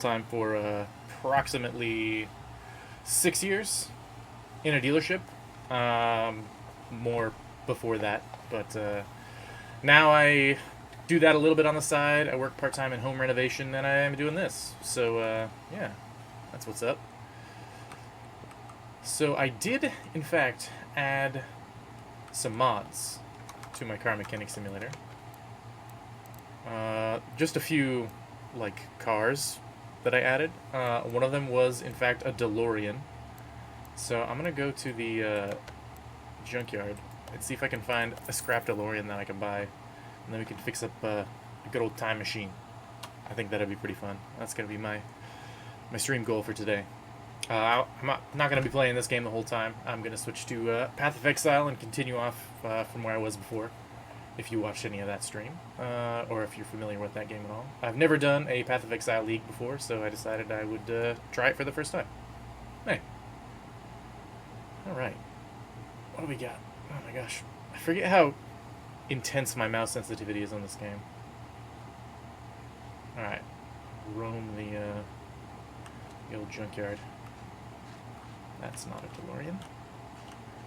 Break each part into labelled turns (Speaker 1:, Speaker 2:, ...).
Speaker 1: time for approximately 6 years in a dealership. More before that, but now I do that a little bit on the side. I work part time in home renovation, and I am doing this. So yeah, that's what's up. So I did, in fact, add some mods to my car mechanic simulator. Just a few, like, cars that I added. One of them was, in fact, a DeLorean. So I'm gonna go to the junkyard and see if I can find a scrap DeLorean that I can buy, and then we can fix up a good old time machine. I think that'd be pretty fun. That's gonna be my stream goal for today. I'm not gonna be playing this game the whole time. I'm gonna switch to Path of Exile and continue off from where I was before. If you watched any of that stream, or if you're familiar with that game at all. I've never done a Path of Exile League before, so I decided I would try it for the first time. Hey. Alright. What do we got? Oh my gosh. I forget how intense my mouse sensitivity is on this game. Alright. Roam the old junkyard. That's not a DeLorean.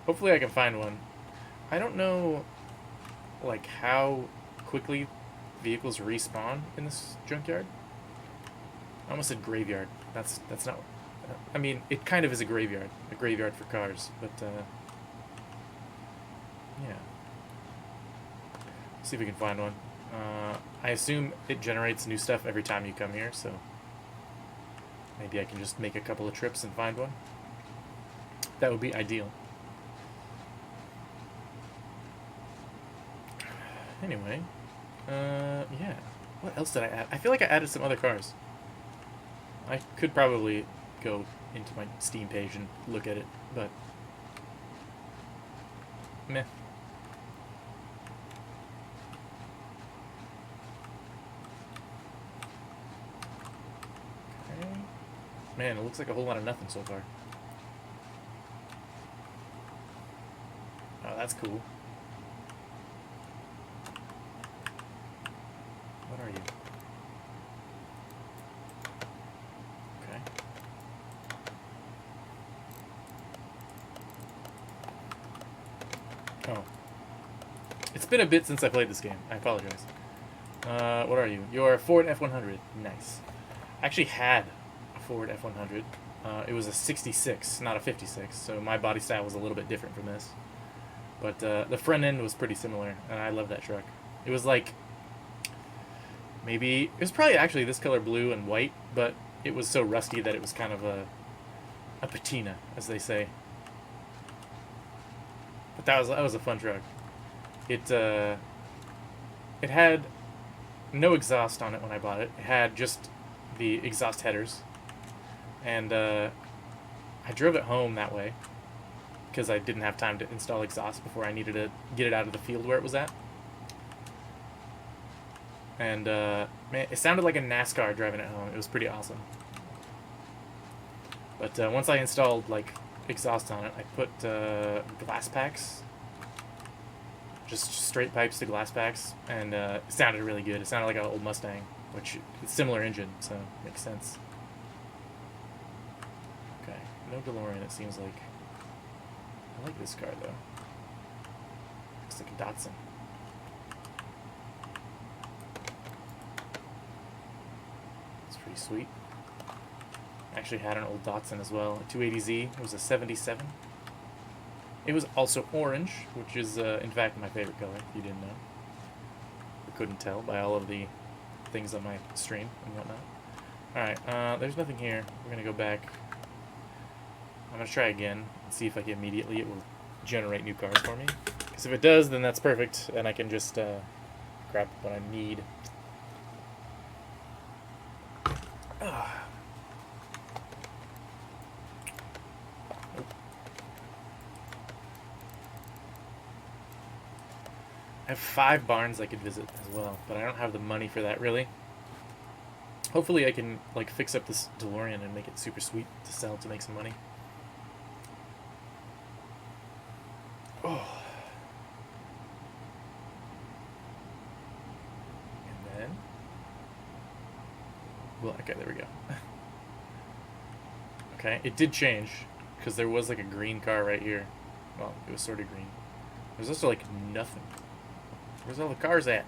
Speaker 1: Hopefully I can find one. I don't know, like, how quickly vehicles respawn in this junkyard. I almost said graveyard. That's not. I mean, it kind of is a graveyard for cars, but yeah. See if we can find one. I assume it generates new stuff every time you come here, so maybe I can just make a couple of trips and find one. That would be ideal. Anyway, yeah. What else did I add? I feel like I added some other cars. I could probably go into my Steam page and look at it, but meh. Okay. Man, it looks like a whole lot of nothing so far. Oh, that's cool. What are you? Okay. Oh. It's been a bit since I played this game. I apologize. What are you? You're a Ford F-100. Nice. I actually had a Ford F-100. It was a 66, not a 56, so my body style was a little bit different from this. But the front end was pretty similar, and I love that truck. It was like, maybe, it was probably actually this color blue and white, but it was so rusty that it was kind of a patina, as they say. But that was a fun truck. It had no exhaust on it when I bought it. It had just the exhaust headers, and I drove it home that way because I didn't have time to install exhaust before I needed to get it out of the field where it was at. And man, it sounded like a NASCAR driving it home. It was pretty awesome. But once I installed, like, exhaust on it, I put glass packs, just straight pipes to glass packs, and it sounded really good. It sounded like an old Mustang, which is a similar engine, so it makes sense. Okay, no DeLorean, it seems like. I like this car, though. Looks like a Datsun. It's pretty sweet. I actually had an old Datsun as well, a 280Z. It was a 77. It was also orange, which is, in fact, my favorite color, if you didn't know. You couldn't tell by all of the things on my stream and whatnot. Alright, there's nothing here. We're going to go back. I'm going to try again and see if immediately it will generate new cars for me. Because if it does, then that's perfect, and I can just grab what I need. Nope. I have 5 barns I could visit as well, but I don't have the money for that, really. Hopefully I can, like, fix up this DeLorean and make it super sweet to sell to make some money. Oh. And then we'll Okay, there we go. Okay, it did change, because there was like a green car right here. Well, it was sort of green. There's also like nothing. Where's all the cars at?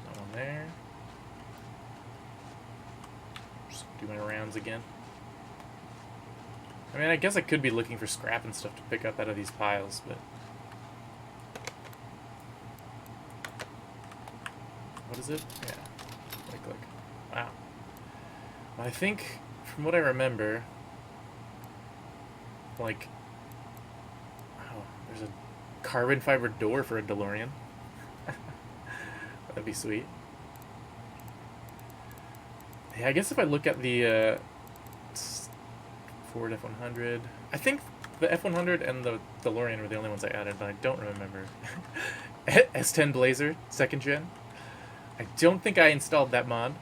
Speaker 1: No one there. Just do my rounds again. I mean, I guess I could be looking for scrap and stuff to pick up out of these piles, but... What is it? Yeah. Click. Wow. I think, from what I remember, like... Oh, there's a carbon fiber door for a DeLorean. That'd be sweet. Yeah, I guess if I look at the Ford F-100... I think the F-100 and the DeLorean were the only ones I added, but I don't remember. S10 Blazer, 2nd gen. I don't think I installed that mod.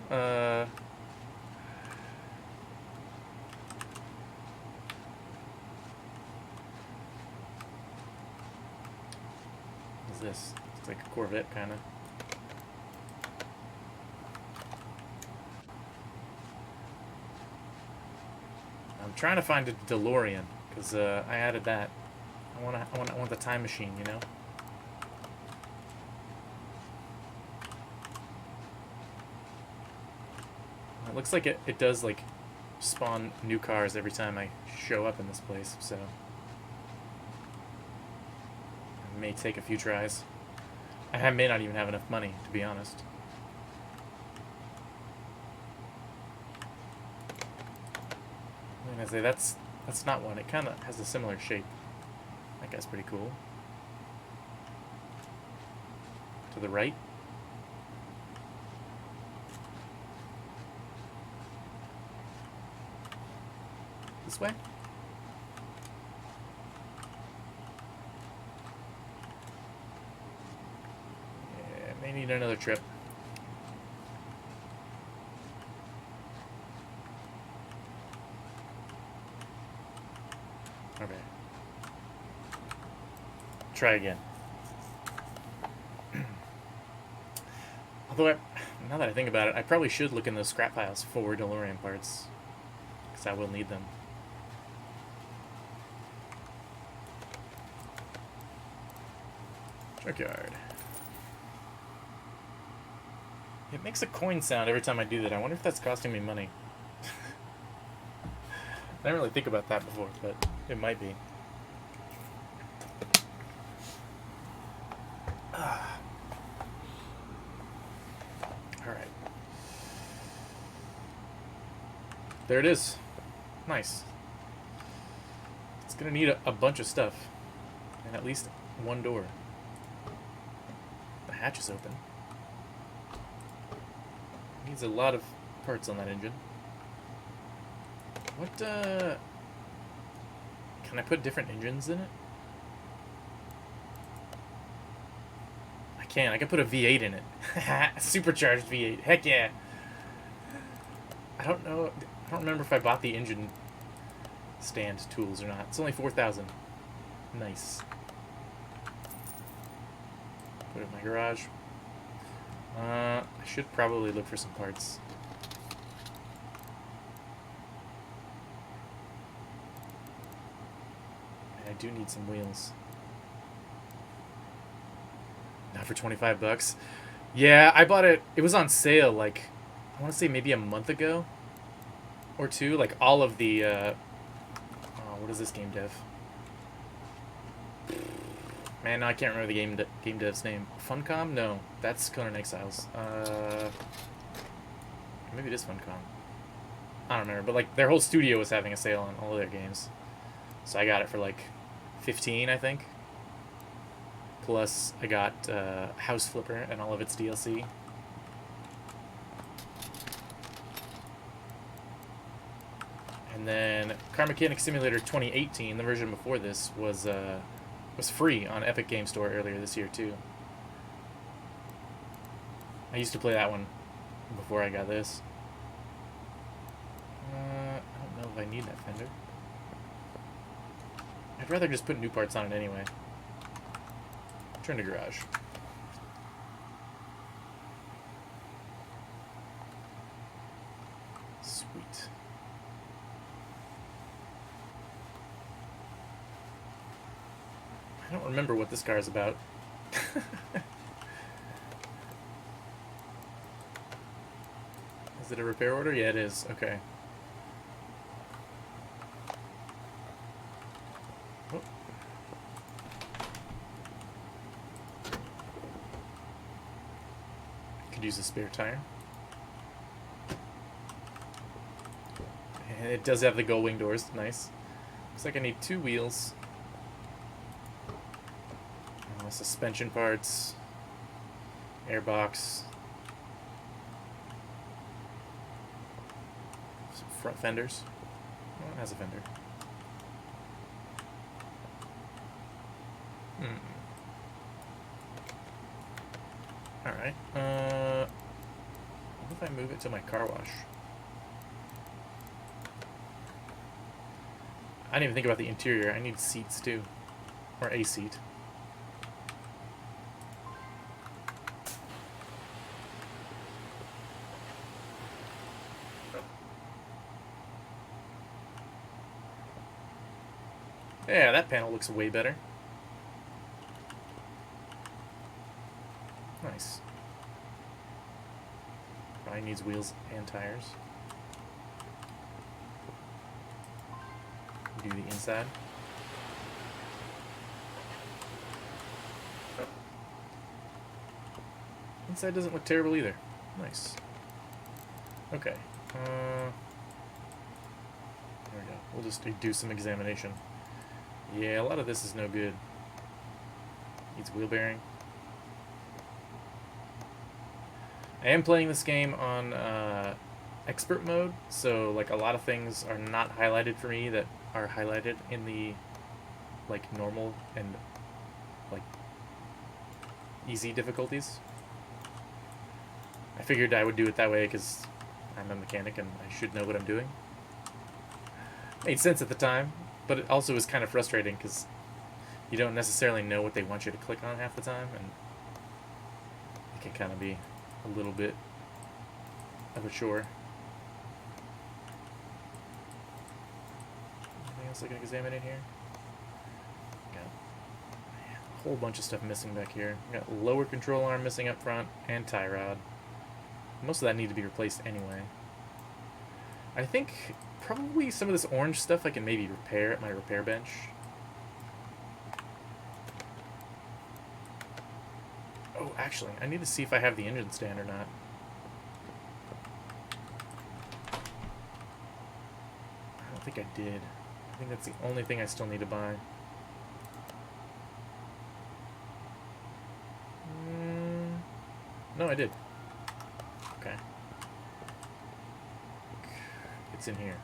Speaker 1: What's this? It's like a Corvette, kind of. I'm trying to find a DeLorean because I added that. I want the time machine, you know. It looks like it does like spawn new cars every time I show up in this place, so it may take a few tries. I may not even have enough money, to be honest. I'm gonna say that's not one. It kind of has a similar shape. That guy's pretty cool. To the right. This way? Yeah, may need another trip. Okay. Try again. Although, now that I think about it, I probably should look in those scrap piles for DeLorean parts. Because I will need them. Junkyard. It makes a coin sound every time I do that. I wonder if that's costing me money. I didn't really think about that before, but it might be. Alright. There it is. Nice. It's gonna need a bunch of stuff. And at least one door. The hatch is open. Needs a lot of parts on that engine. What, can I put different engines in it? I can. I can put a V8 in it. Supercharged V8. Heck yeah. I don't know. I don't remember if I bought the engine stand tools or not. It's only 4,000. Nice. Put it in my garage. I should probably look for some parts. I do need some wheels. Not for 25 bucks. Yeah, I bought it. It was on sale, like, I want to say maybe a month ago or two. Like, all of the, oh, what is this game dev? Man, no, I can't remember the game dev's name. Funcom? No, that's Conan Exiles. Maybe it is Funcom. I don't remember, but like their whole studio was having a sale on all of their games, so I got it for like 15, I think. Plus, I got House Flipper and all of its DLC. And then Car Mechanic Simulator 2018, the version before this, was free on Epic Game Store earlier this year too. I used to play that one before I got this. I don't know if I need that fender. I'd rather just put new parts on it anyway. Turn to garage. Sweet. I don't remember what this car is about. Is it a repair order? Yeah, it is. Okay. Oh. Could use a spare tire. And it does have the gull wing doors. Nice. Looks like I need 2 wheels. Suspension parts. Airbox. Some front fenders. Oh, it has a fender. Alright. What if I move it to my car wash? I didn't even think about the interior. I need seats too. Or a seat. Yeah, that panel looks way better. Nice. Probably needs wheels and tires. Do the inside. Inside doesn't look terrible either. Nice. Okay. There we go. We'll just do some examination. Yeah, a lot of this is no good. Needs wheel bearing. I am playing this game on expert mode, so like a lot of things are not highlighted for me that are highlighted in the like normal and like easy difficulties. I figured I would do it that way because I'm a mechanic and I should know what I'm doing. Made sense at the time, but it also was kind of frustrating because you don't necessarily know what they want you to click on half the time, and it can kind of be a little bit of a chore. Anything else I can examine in here? Got a whole bunch of stuff missing back here. Got lower control arm missing up front and tie rod. Most of that need to be replaced anyway. I think probably some of this orange stuff I can maybe repair at my repair bench. Oh, actually, I need to see if I have the engine stand or not. I don't think I did. I think that's the only thing I still need to buy. No, I did. Okay. It's in here.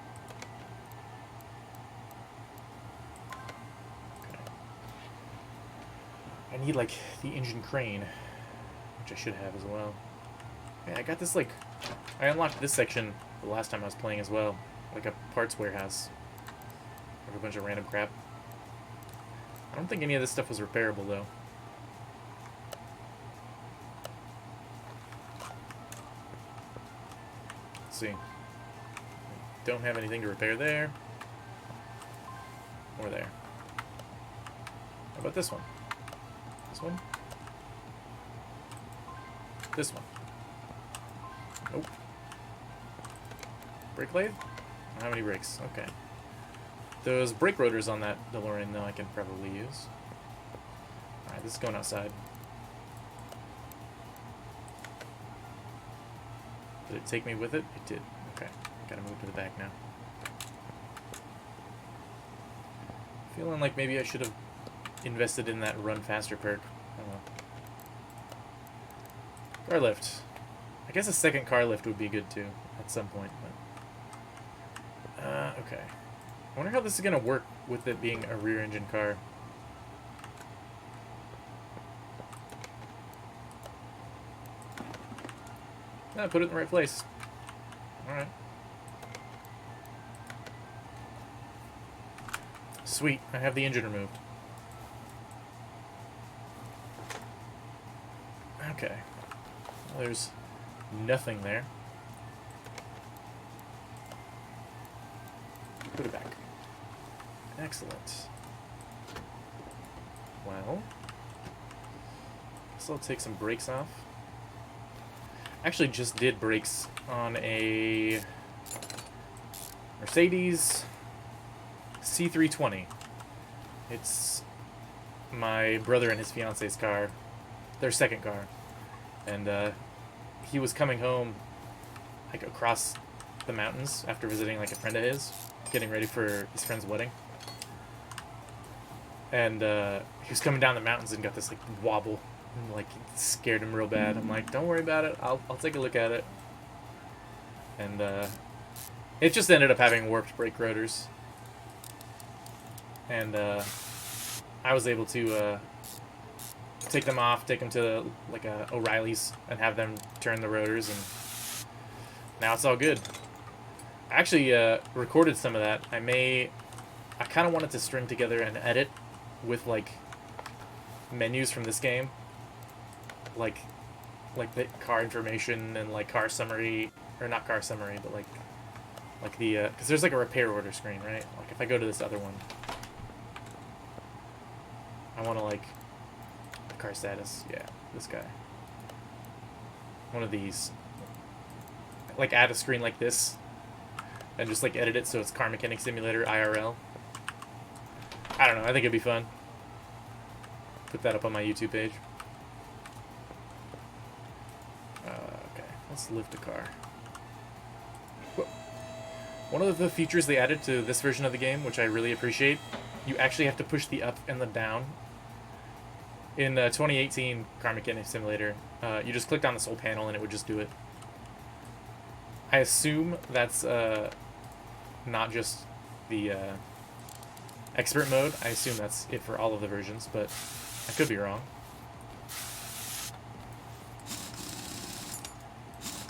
Speaker 1: Okay. I need, like, the engine crane, which I should have as well. Yeah, I got this, like... I unlocked this section the last time I was playing as well. Like a parts warehouse. Like a bunch of random crap. I don't think any of this stuff was repairable, though. Let's see. Don't have anything to repair there. Or there. How about this one? This one? This one. Nope. Brake lathe? I don't have any brakes. Okay. Those brake rotors on that DeLorean, though, I can probably use. Alright, this is going outside. Did it take me with it? It did. Okay. Gotta move to the back now. Feeling like maybe I should have invested in that run faster perk. I don't know. Car lift. I guess a second car lift would be good too at some point. But okay. I wonder how this is gonna work with it being a rear engine car. Ah, put it in the right place. Alright. Sweet, I have the engine removed. Okay. Well, there's nothing there. Put it back. Excellent. Well, guess I'll take some brakes off. Actually, just did brakes on a Mercedes C320. It's my brother and his fiance's car, their second car, and he was coming home like across the mountains after visiting like a friend of his, getting ready for his friend's wedding. And he was coming down the mountains and got this like wobble, and like it scared him real bad. I'm like, don't worry about it. I'll take a look at it. And it just ended up having warped brake rotors. And I was able to take them off, take them to like O'Reilly's, and have them turn the rotors, and now it's all good. I actually recorded some of that. I kind of wanted to string together an edit with like menus from this game, like the car information and like car summary, or not car summary, but like the because there's like a repair order screen, right? Like if I go to this other one, I want to like car status, yeah, this guy, one of these, like add a screen like this and just like edit it so it's Car Mechanic Simulator IRL. I don't know, I think it'd be fun. Put that up on my YouTube page. Okay, let's lift the car. One of the features they added to this version of the game, which I really appreciate, you actually have to push the up and the down. In 2018 Car Mechanic Simulator, you just clicked on this whole panel and it would just do it. I assume that's not just the expert mode. I assume that's it for all of the versions, but I could be wrong.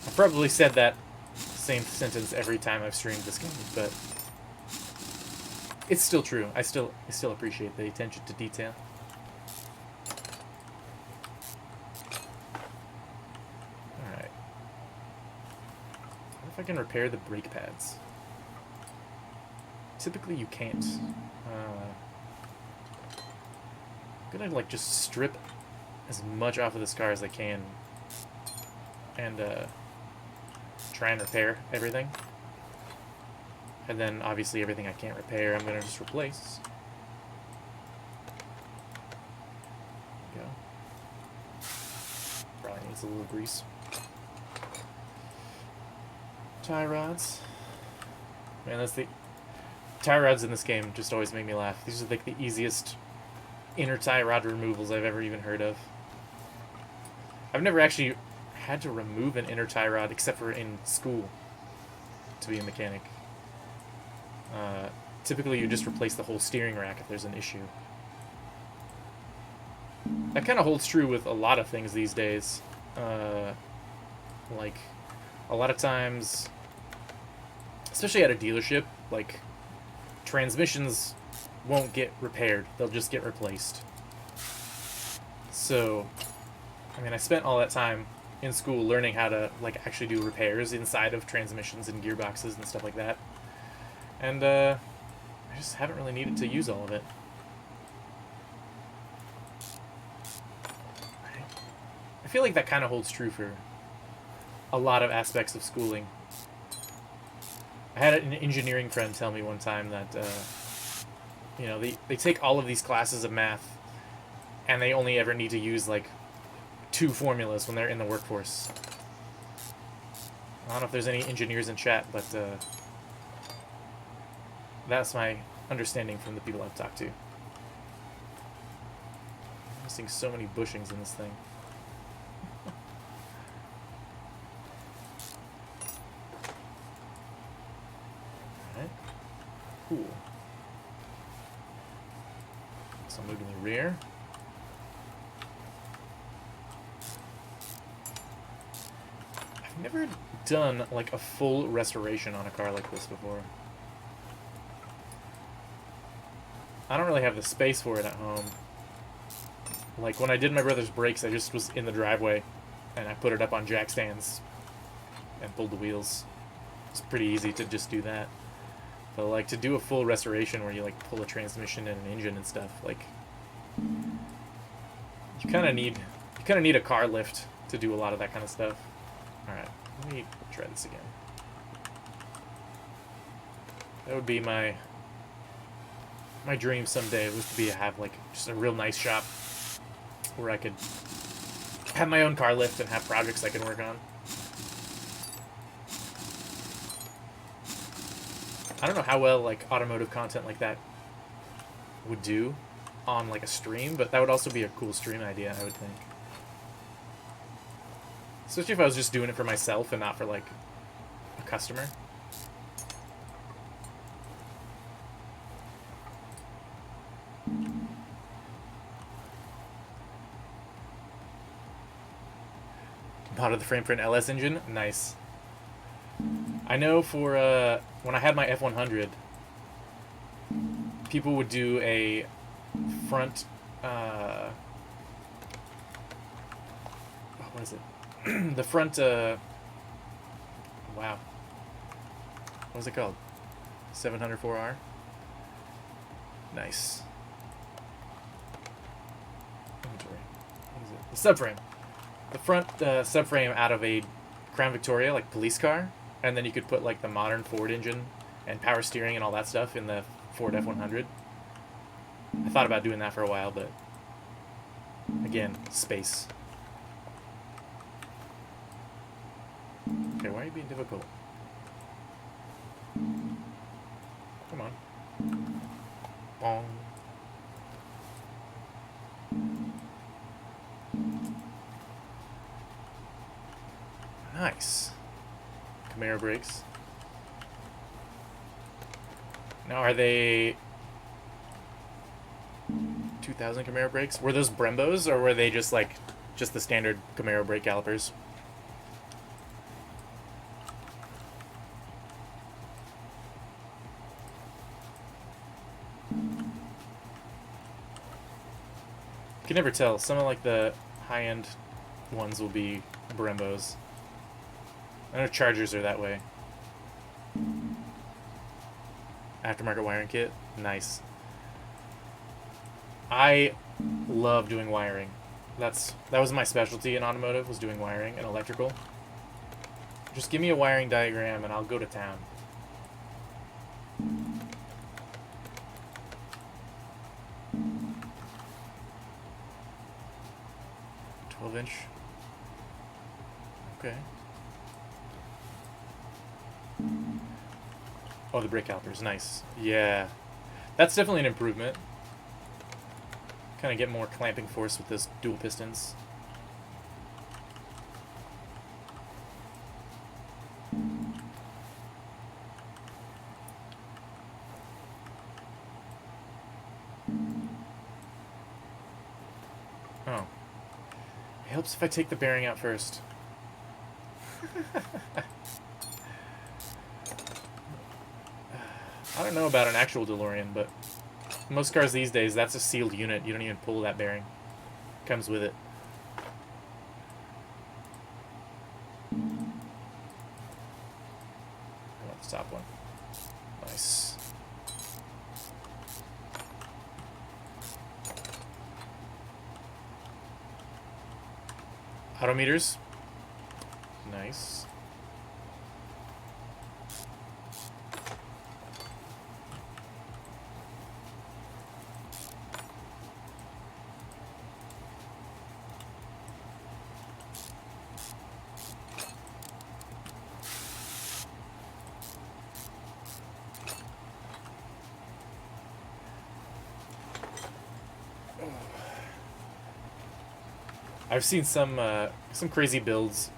Speaker 1: I've probably said that same sentence every time I've streamed this game, but it's still true. I still appreciate the attention to detail. Alright. What if I can repair the brake pads? Typically you can't. I'm gonna like just strip as much off of this car as I can and try and repair everything. And then obviously everything I can't repair I'm gonna just replace. There we go. Probably needs a little grease. Tie rods. Man, that's the tie rods in this game just always make me laugh. These are like the easiest inner tie rod removals I've ever even heard of. I've never actually had to remove an inner tie rod except for in school to be a mechanic. Typically you just replace the whole steering rack if there's an issue. That kind of holds true with a lot of things these days. Like a lot of times, especially at a dealership, like transmissions won't get repaired, they'll just get replaced. So, I mean, I spent all that time in school learning how to like actually do repairs inside of transmissions and gearboxes and stuff like that. And I just haven't really needed to use all of it. I feel like that kind of holds true for a lot of aspects of schooling. I had an engineering friend tell me one time that, you know, they take all of these classes of math and they only ever need to use, like, 2 formulas when they're in the workforce. I don't know if there's any engineers in chat, but that's my understanding from the people I've talked to. I'm missing so many bushings in this thing. Alright. Cool. So I'll move to the rear. I've never done like a full restoration on a car like this before. I don't really have the space for it at home. Like when I did my brother's brakes, I just was in the driveway and I put it up on jack stands and pulled the wheels. It's pretty easy to just do that. But like to do a full restoration where you like pull a transmission and an engine and stuff, like you kind of need a car lift to do a lot of that kind of stuff. All right, let me try this again. That would be my dream someday, was to have like just a real nice shop where I could have my own car lift and have projects I can work on. I don't know how well like automotive content like that would do on like a stream, but that would also be a cool stream idea, I would think. Especially if I was just doing it for myself and not for like a customer. Modded the frame for an LS engine? Nice. I know for when I had my F100, people would do a front what is it? The front wow. What was it called? 704R? Nice. Inventory. What is it? The subframe. The front subframe out of a Crown Victoria, like police car, and then you could put like the modern Ford engine and power steering and all that stuff in the Ford F100. I thought about doing that for a while, but again, space. Okay, why are you being difficult? Come on. Bong. Nice. Camaro brakes. Now, are they 2000 Camaro brakes? Were those Brembos, or were they just like just the standard Camaro brake calipers? You can never tell. Some of like the high-end ones will be Brembos. I know Chargers are that way. Aftermarket wiring kit. Nice. I love doing wiring. That was my specialty in automotive, was doing wiring and electrical. Just give me a wiring diagram and I'll go to town. Inch. Okay. Oh, the brake calipers. Nice. Yeah. That's definitely an improvement. Kind of get more clamping force with those dual pistons. Oh. It helps if I take the bearing out first. I don't know about an actual DeLorean, but most cars these days, that's a sealed unit. You don't even pull that bearing. It comes with it. I want the top one. Nice. Autometers. Nice. I've seen some crazy builds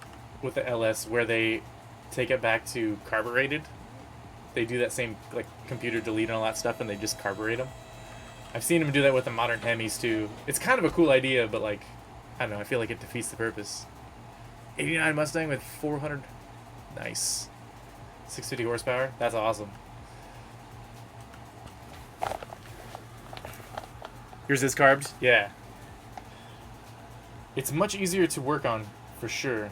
Speaker 1: with the LS where they take it back to carbureted. They do that same like computer delete and all that stuff, and they just carburate them. I've seen them do that with the modern Hemis too. It's kind of a cool idea, but like, I don't know. I feel like it defeats the purpose. 89 Mustang with 400. Nice. 650 horsepower. That's awesome. Here's his carbs. Yeah. It's much easier to work on, for sure.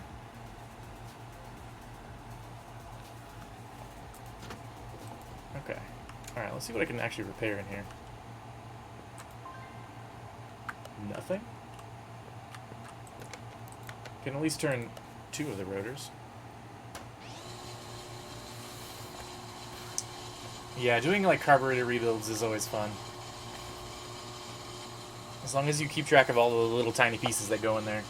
Speaker 1: Okay. Alright, let's see what I can actually repair in here. Nothing? Can at least turn 2 of the rotors. Yeah, doing like carburetor rebuilds is always fun. As long as you keep track of all the little tiny pieces that go in there.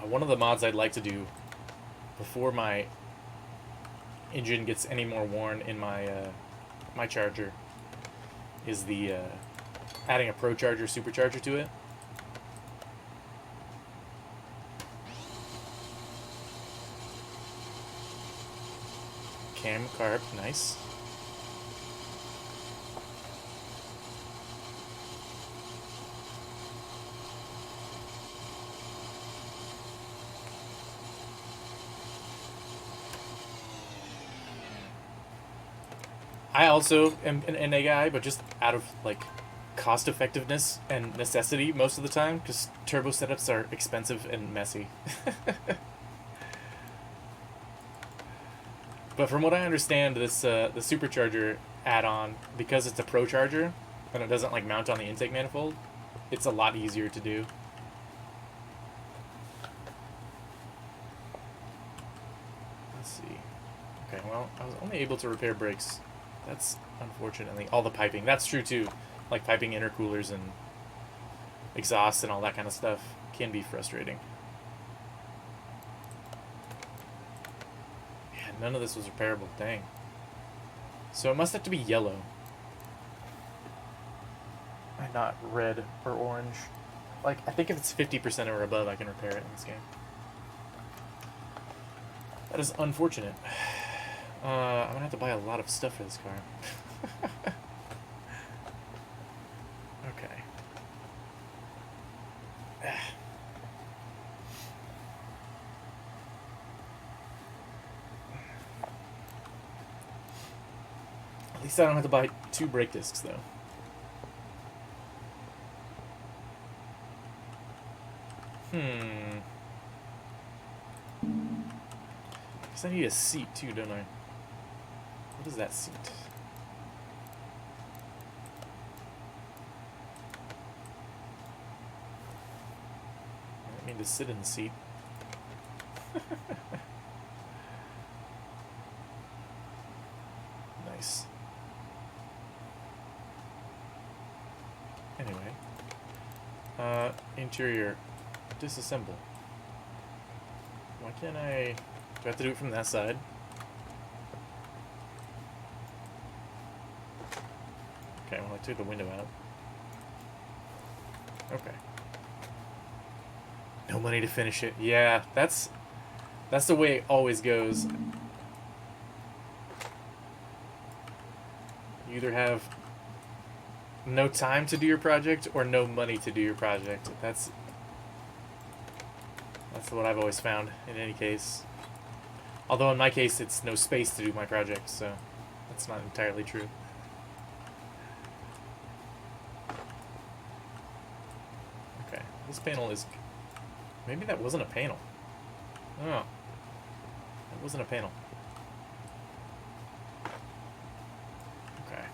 Speaker 1: One of the mods I'd like to do before my engine gets any more worn in my my charger is the adding a Pro Charger supercharger to it. Cam carb, nice. I also am an NA guy, but just out of like cost effectiveness and necessity most of the time, because turbo setups are expensive and messy. But from what I understand, this the supercharger add-on, because it's a Pro Charger and it doesn't like mount on the intake manifold, it's a lot easier to do. Let's see. Okay, well, I was only able to repair brakes. That's unfortunately all the piping. That's true too. Like piping intercoolers and exhaust and all that kind of stuff can be frustrating. Yeah, none of this was repairable. Dang. So it must have to be yellow. And not red or orange. Like, I think if it's 50% or above, I can repair it in this game. That is unfortunate. I'm gonna have to buy a lot of stuff for this car. Okay. At least I don't have to buy 2 brake discs, though. Guess I need a seat, too, don't I? What is that seat? I don't mean to sit in the seat. Nice. Anyway. Interior. Disassemble. Why can't I... Do I have to do it from that side? Okay, well I took the window out. Okay. No money to finish it. Yeah, that's the way it always goes. You either have no time to do your project or no money to do your project. That's what I've always found in any case. Although in my case it's no space to do my project, so that's not entirely true. Okay, this panel is... Maybe that wasn't a panel. Oh. That wasn't a panel. Okay.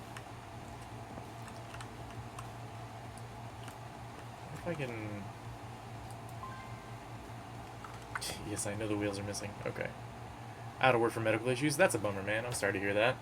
Speaker 1: What if I can... Yes, I know the wheels are missing. Okay. Out of work for medical issues? That's a bummer, man. I'm sorry to hear that.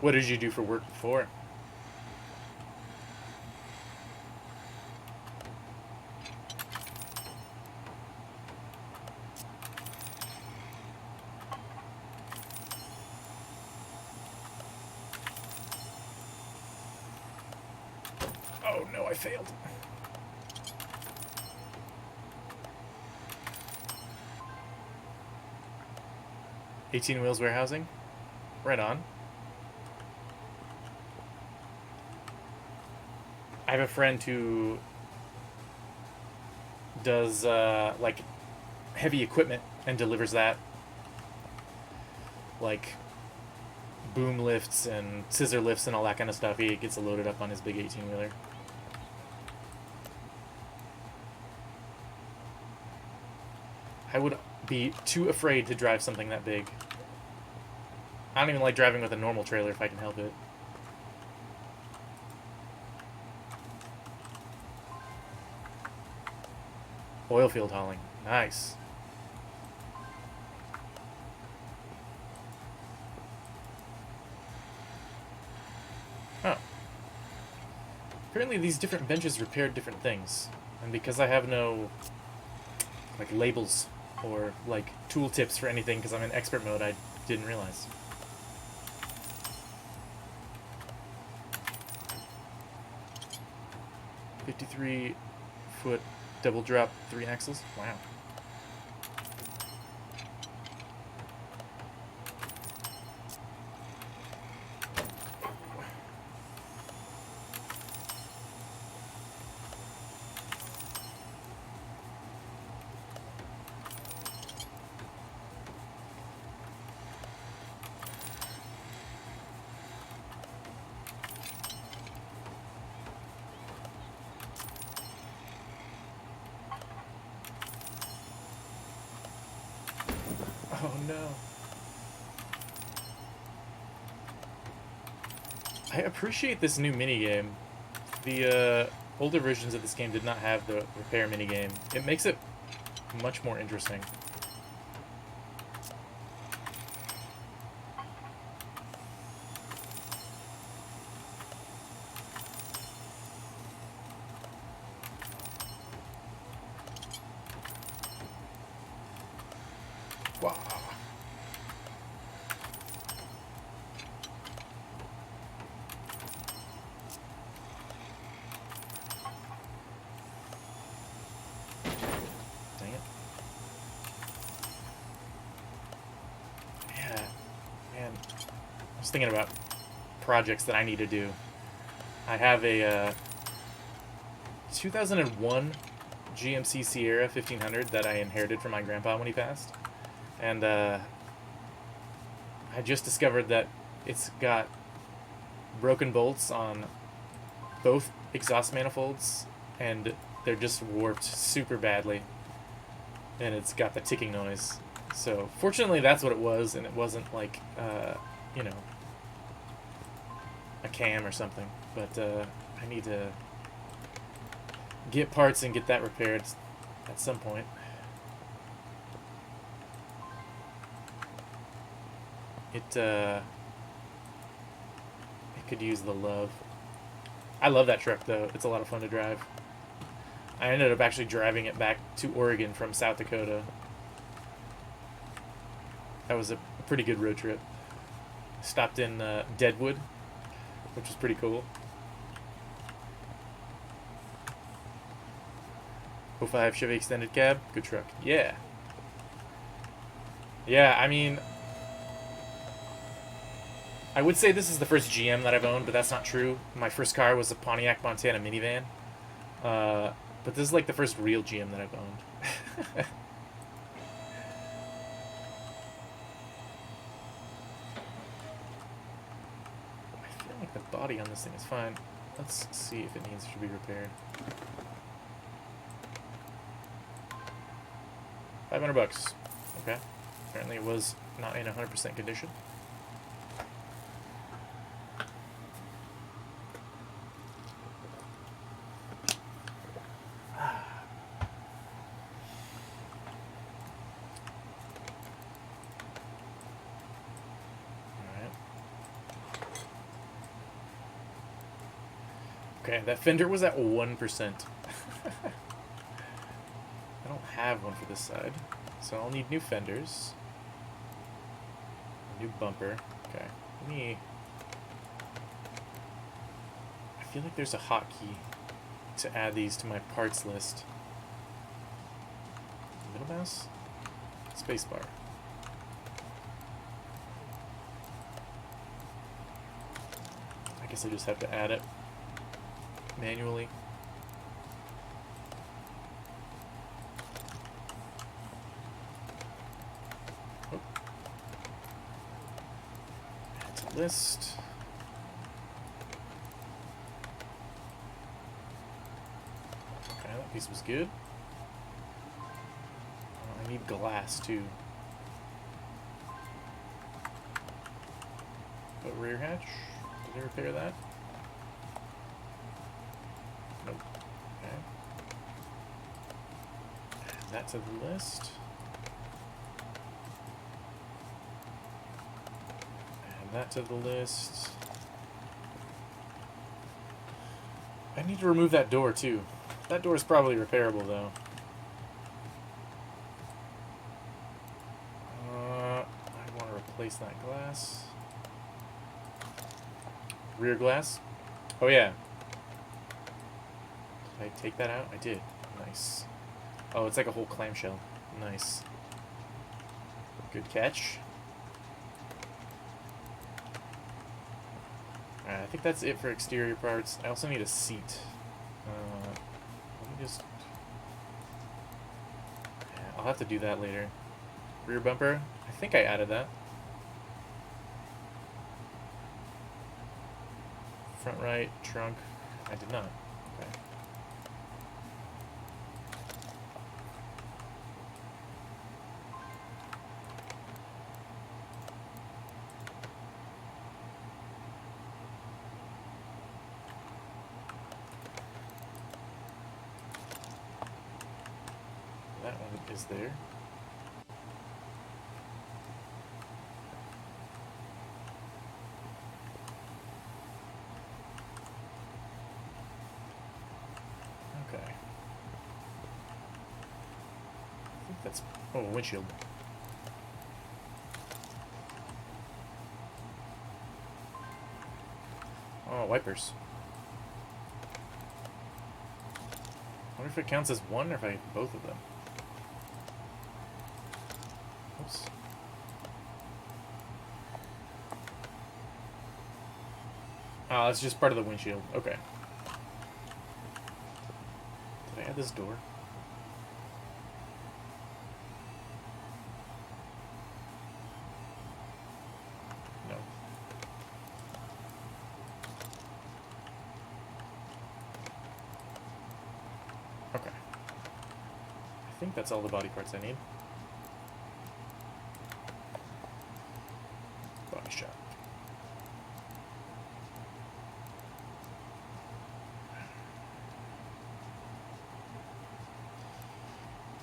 Speaker 1: What did you do for work before? I failed. $18 wheels warehousing. Right on. I have a friend who does like heavy equipment and delivers that, like boom lifts and scissor lifts and all that kind of stuff. He gets loaded up on his big 18-wheeler. I would be too afraid to drive something that big. I don't even like driving with a normal trailer if I can help it. Oil field hauling. Nice. Oh. Apparently these different benches repaired different things. And because I have no like labels or like tool tips for anything because I'm in expert mode, I didn't realize. $53-foot double drop 3 axles. Wow. Oh no. I appreciate this new minigame. The older versions of this game did not have the repair minigame. It makes it much more interesting. Wow. Dang it. Yeah, man. I was thinking about projects that I need to do. I have a 2001 GMC Sierra 1500 that I inherited from my grandpa when he passed. And I just discovered that it's got broken bolts on both exhaust manifolds, and they're just warped super badly. And it's got the ticking noise. So fortunately that's what it was, and it wasn't like, you know, a cam or something. But I need to get parts and get that repaired at some point. It could use the love. I love that truck though. It's a lot of fun to drive. I ended up actually driving it back to Oregon from South Dakota. That was a pretty good road trip. Stopped in Deadwood, which was pretty cool. 05 Chevy extended cab, good truck. Yeah. Yeah, I mean, I would say this is the first GM that I've owned, but that's not true. My first car was a Pontiac Montana minivan. But this is like the first real GM that I've owned. I feel like the body on this thing is fine. Let's see if it needs to be repaired. $500. Okay. Apparently it was not in 100% condition. Okay, that fender was at 1%. I don't have one for this side, so I'll need new fenders. A new bumper. Okay, let me... I feel like there's a hotkey. to add these to my parts list. Middle mouse? Spacebar. I guess I just have to add it manually. Oh. Add to list. Okay, that piece was good. I need glass too. But rear hatch? Did I repair that? Nope. Okay. Add that to the list. Add that to the list. I need to remove that door too. That door is probably repairable though. I want to replace that glass. Rear glass? Oh yeah. Did I take that out? I did. Nice. Oh, it's like a whole clamshell. Nice. Good catch. Alright, I think that's it for exterior parts. I also need a seat. Let me just... Yeah, I'll have to do that later. Rear bumper? I think I added that. Front right, trunk. I did not. Okay. That one is there. Okay. I think that's... Oh, windshield. Oh, wipers. I wonder if it counts as one or if I have both of them. Oops. Oh, that's just part of the windshield. Okay. Did I add this door? No. Okay. I think that's all the body parts I need. Body shop.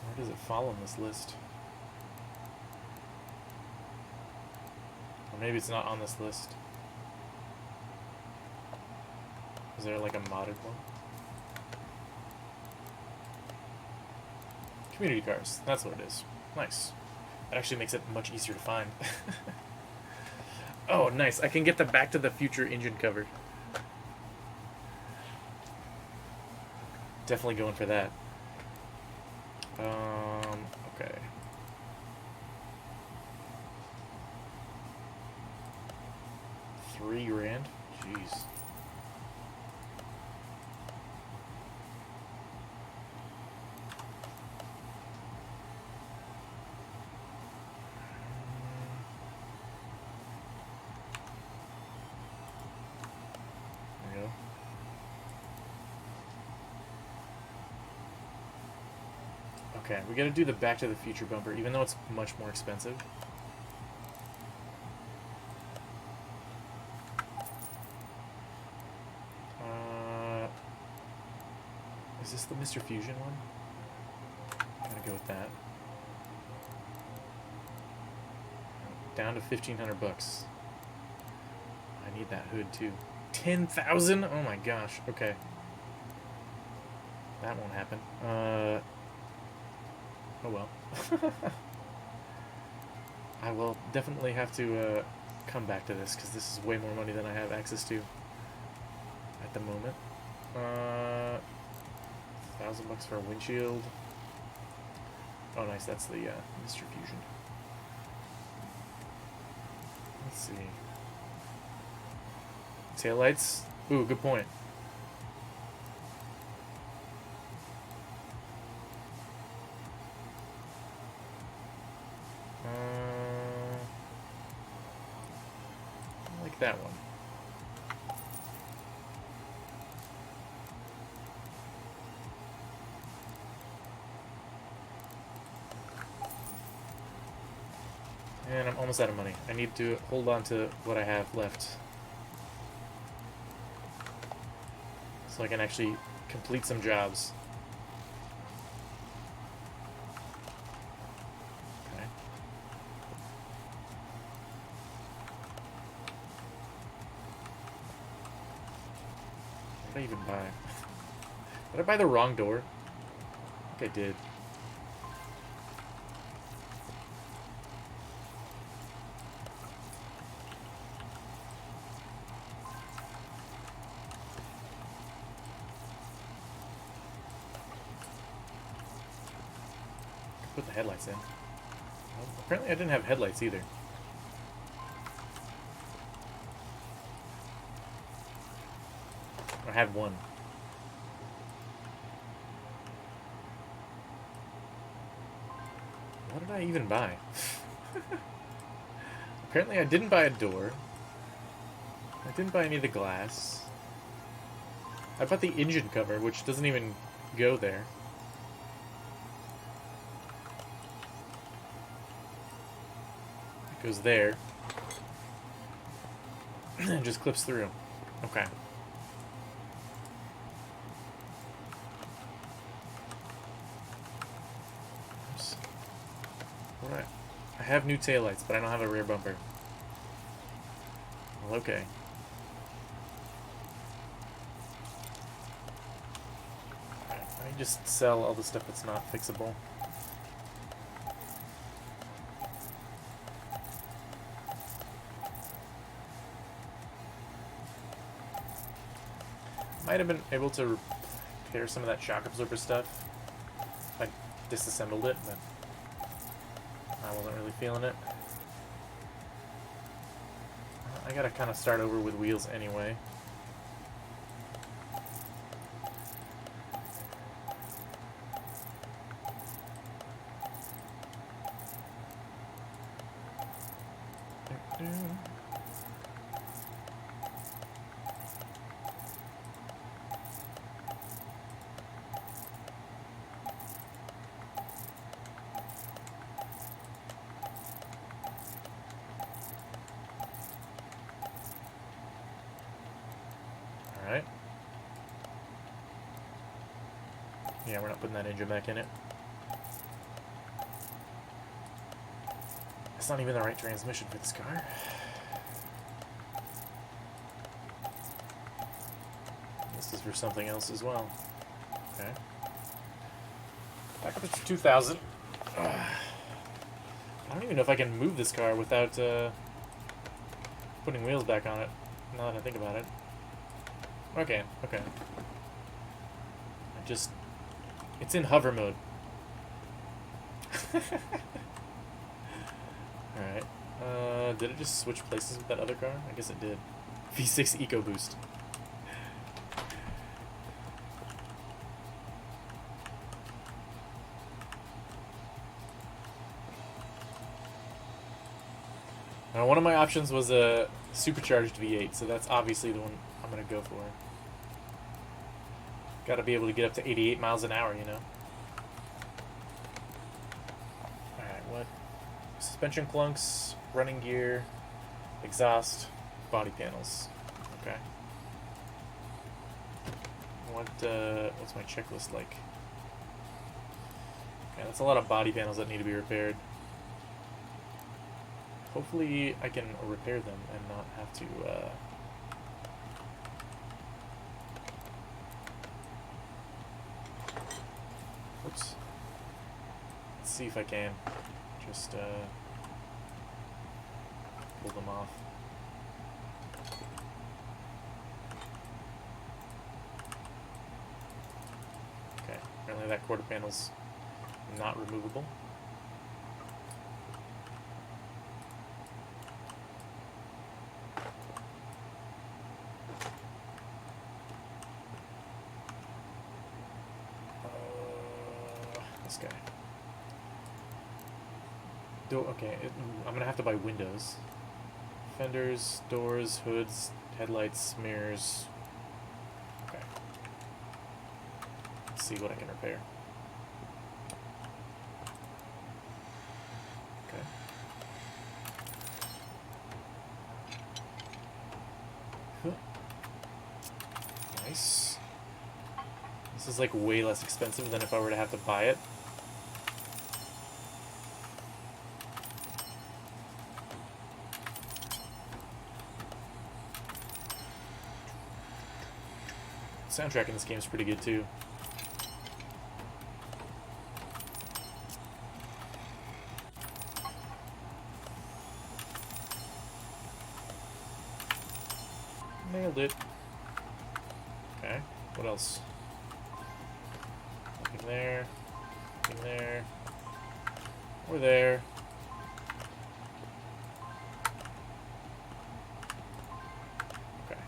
Speaker 1: Where does it fall on this list? Or maybe it's not on this list. Is there like a modded one? Community cars. That's what it is. Nice. That actually makes it much easier to find. Oh, nice. I can get the Back to the Future engine cover. Definitely going for that. Okay. $3,000? Jeez. There you go. Okay, we gotta do the Back to the Future bumper, even though it's much more expensive. Is this the Mr. Fusion one? I'm gonna go with that. Down to 1,500 bucks. I need that hood too. 10,000? Oh my gosh. Okay. That won't happen. Oh well. I will definitely have to come back to this because this is way more money than I have access to at the moment. $1,000 for a windshield. Oh, nice. That's the distribution. Let's see. Taillights. Ooh, good point. I like that one. And I'm almost out of money. I need to hold on to what I have left, so I can actually complete some jobs. Okay. What did I even buy? Did I buy the wrong door? I think I did. Put the headlights in. Well, apparently I didn't have headlights either. I had one. What did I even buy? Apparently I didn't buy a door. I didn't buy any of the glass. I bought the engine cover, which doesn't even go there. Goes there and just clips through. Okay. Oops. Alright. I have new taillights, but I don't have a rear bumper. Well, okay. Alright, let me just sell all the stuff that's not fixable. Might have been able to repair some of that shock absorber stuff. I disassembled it, but I wasn't really feeling it. I gotta kind of start over with wheels anyway. Alright. Yeah, we're not putting that engine back in it. It's not even the right transmission for this car. This is for something else as well. Okay. Back up to 2,000. I don't even know if I can move this car without putting wheels back on it, now that I think about it. Okay, okay. It's in hover mode. Alright. Did it just switch places with that other car? I guess it did. V6 EcoBoost. Now, one of my options was a supercharged V8, so that's obviously the one I'm going to go for. Got to be able to get up to 88 miles an hour, you know? Alright, what? Suspension clunks, running gear, exhaust, body panels. Okay. What's my checklist like? Okay, that's a lot of body panels that need to be repaired. Hopefully I can repair them and not have to, Oops. Let's see if I can just, pull them off. Okay. Apparently that quarter panel's not removable. This guy. Okay, I'm gonna have to buy windows. Fenders, doors, hoods, headlights, mirrors. Okay. Let's see what I can repair. Okay. Nice. This is like way less expensive than if I were to have to buy it. Soundtrack in this game is pretty good too. Nailed it. Okay, what else? Nothing there. Nothing there. Or there. Okay.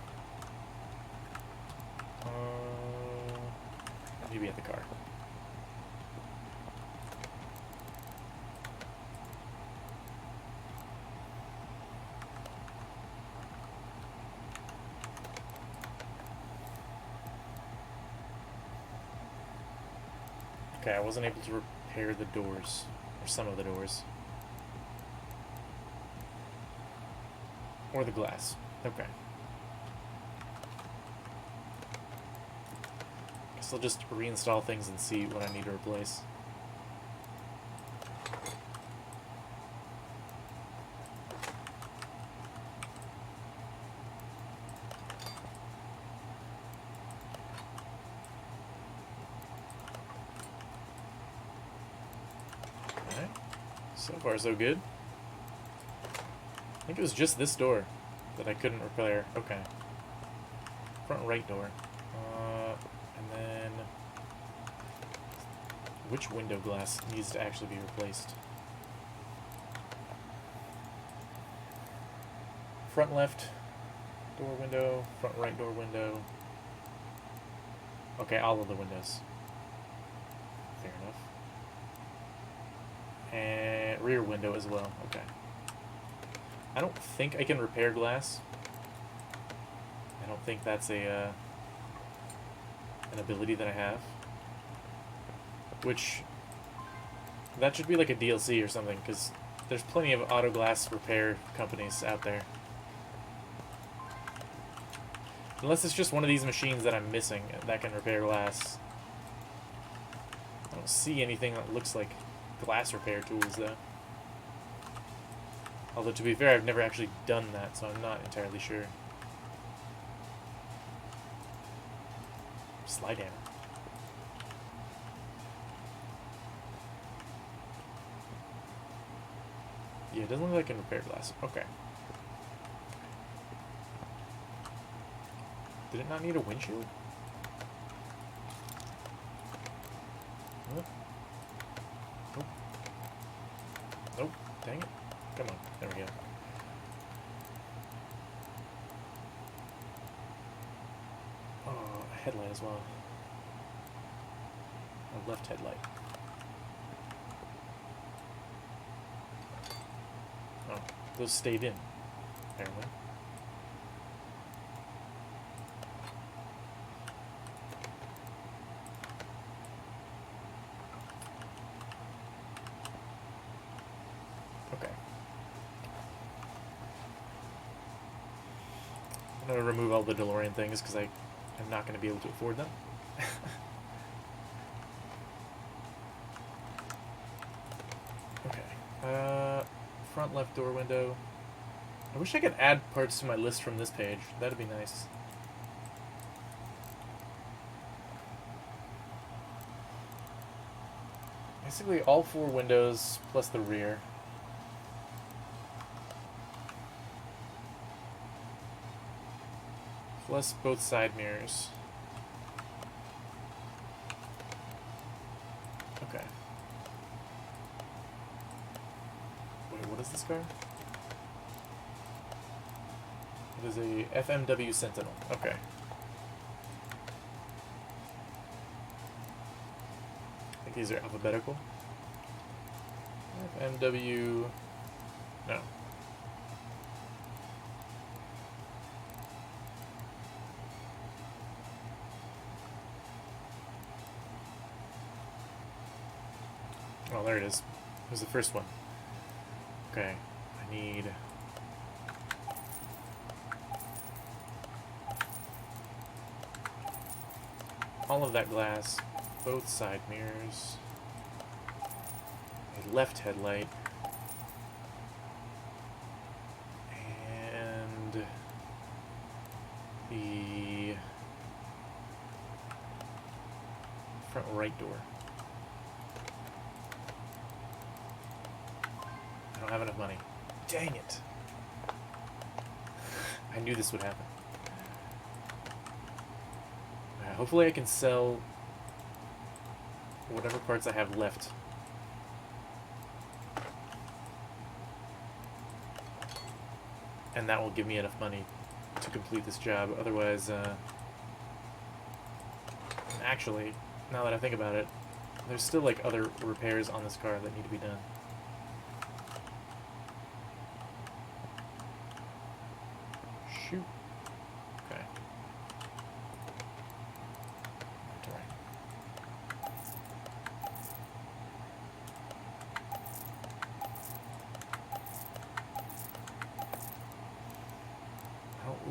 Speaker 1: Maybe at the car. Okay, I wasn't able to repair the doors, or some of the doors. Or the glass. Okay. Guess I'll just reinstall things and see what I need to replace. So far, so good. I think it was just this door that I couldn't repair. Okay. Front right door. And then... which window glass needs to actually be replaced? Front left door window, front right door window. Okay, all of the windows. Fair enough. And rear window as well. Okay. I don't think I can repair glass. I don't think that's a an ability that I have. Which that should be like a DLC or something, because there's plenty of auto glass repair companies out there. Unless it's just one of these machines that I'm missing that can repair glass. I don't see anything that looks like glass repair tools though. Although to be fair, I've never actually done that, so I'm not entirely sure. Slide hammer. Yeah, it doesn't look like I can repair glass. Okay. Did it not need a windshield? What? Nope. Nope. Dang it. Come on. There we go. Oh, a headlight as well. A left headlight. Oh, those stayed in, apparently. Okay. I'm going to remove all the DeLorean things because I'm not going to be able to afford them. Okay. Front left door window. I wish I could add parts to my list from this page. That'd be nice. Basically all 4 windows plus the rear. Plus both side mirrors. car? It is a FMW Sentinel. Okay. I think these are alphabetical. FMW... No. Oh, there it is. It was the first one. Okay. I need... all of that glass, both side mirrors, a left headlight, and the front right door. I don't have enough money. Dang it! I knew this would happen. Hopefully I can sell whatever parts I have left. And that will give me enough money to complete this job. Otherwise, actually, now that I think about it, there's still like other repairs on this car that need to be done. Shoot. Okay.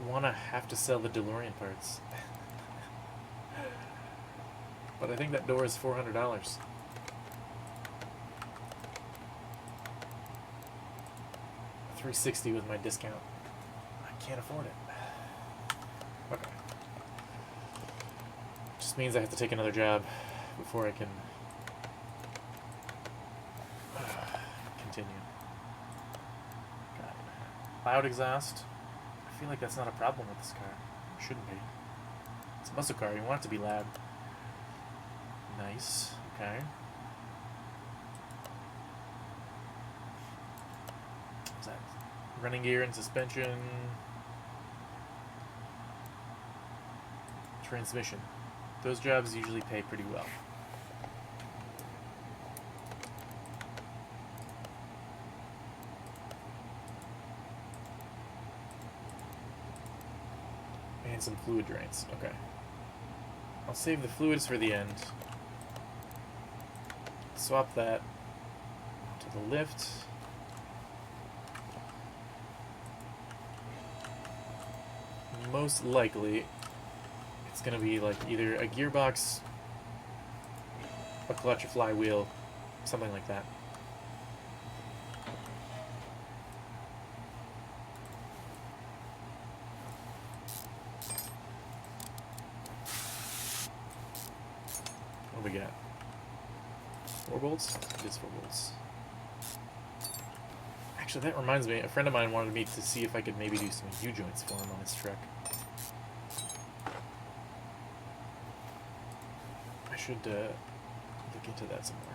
Speaker 1: Want to have to sell the DeLorean parts. But I think that door is $400. $360 with my discount. I can't afford it. Okay. Just means I have to take another job before I can continue. Got it. Loud exhaust. I feel like that's not a problem with this car. It shouldn't be. It's a muscle car. You want it to be loud. Nice. Okay. What's that? Running gear and suspension. Transmission. Those jobs usually pay pretty well. And some fluid drains. Okay. I'll save the fluids for the end. Swap that to the lift. Most likely, it's going to be like either a gearbox, a clutch, a flywheel, something like that. What do we got? 4 bolts? It is 4 bolts. Actually, that reminds me, a friend of mine wanted me to see if I could maybe do some U-joints for him on his truck. I should look into that some more.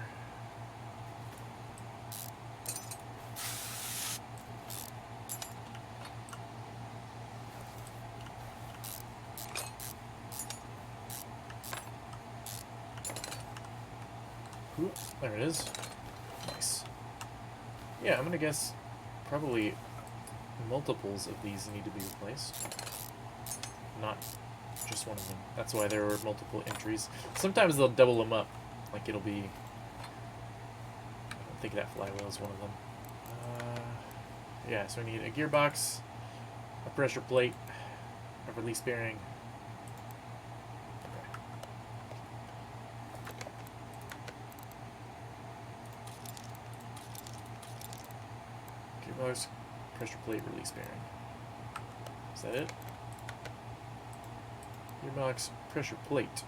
Speaker 1: Ooh, there it is. Nice. Yeah, I'm gonna guess probably multiples of these need to be replaced. Not just one of them. That's why there were multiple entries. Sometimes they'll double them up. Like it'll be... I don't think that flywheel is one of them. Yeah, so we need a gearbox, a pressure plate, a release bearing. Gearbox, pressure plate, release bearing. Is that it? Gearbox, pressure plate,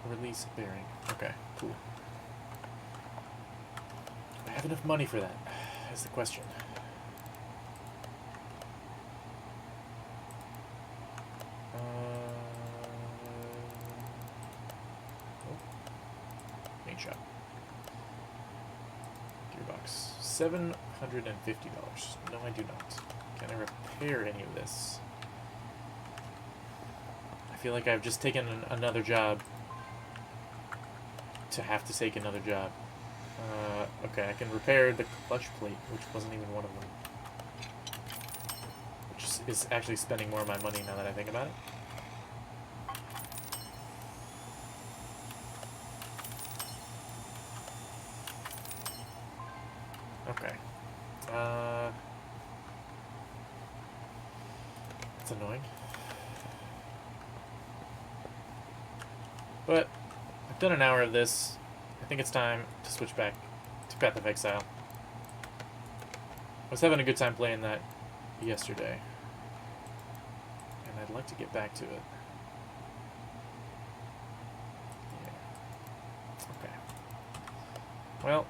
Speaker 1: release bearing. Okay, cool. Do I have enough money for that? Is the question. Main shop. Gearbox, $150. No, I do not. Can I repair any of this? I feel like I've just taken another job to have to take another job. Okay, I can repair the clutch plate, which wasn't even one of them. Which is actually spending more of my money now that I think about it. Okay. That's annoying. But I've done an hour of this. I think it's time to switch back to Path of Exile. I was having a good time playing that yesterday, and I'd like to get back to it. Yeah. Okay. Well,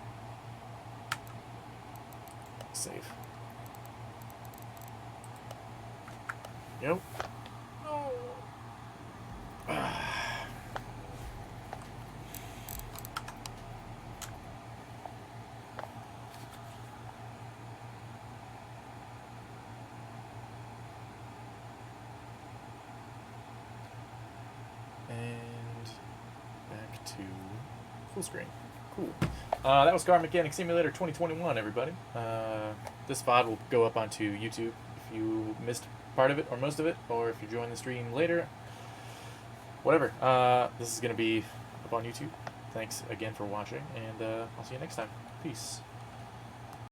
Speaker 1: save. Yep. Oh. And back to full screen. Cool. That was Car Mechanic Simulator 2021, everybody. This VOD will go up onto YouTube if you missed part of it or most of it, or if you join the stream later. Whatever. This is going to be up on YouTube. Thanks again for watching, and I'll see you next time. Peace.